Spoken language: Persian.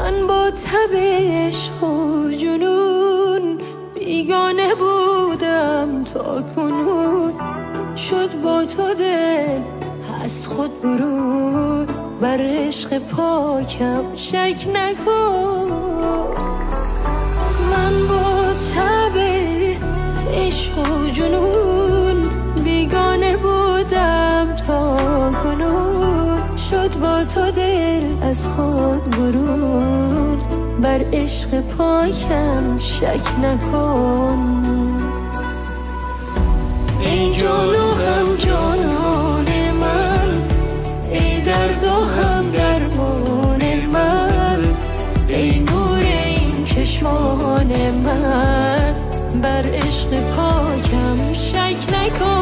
من با تب عشق و جنون بیگانه بودم تا کنون. شد با تو دل از خود برون، بر عشق پاکم شک نکن. من با تب عشق و جنون بیگانه بودم تا کنون. شد با تو دل از خود برون، بر عشق پاکم شک نکن. ای جان و هم جانان من، ای درد و هم درمان من، ای نور این چشمان من، بر عشق پاکم شک نکن.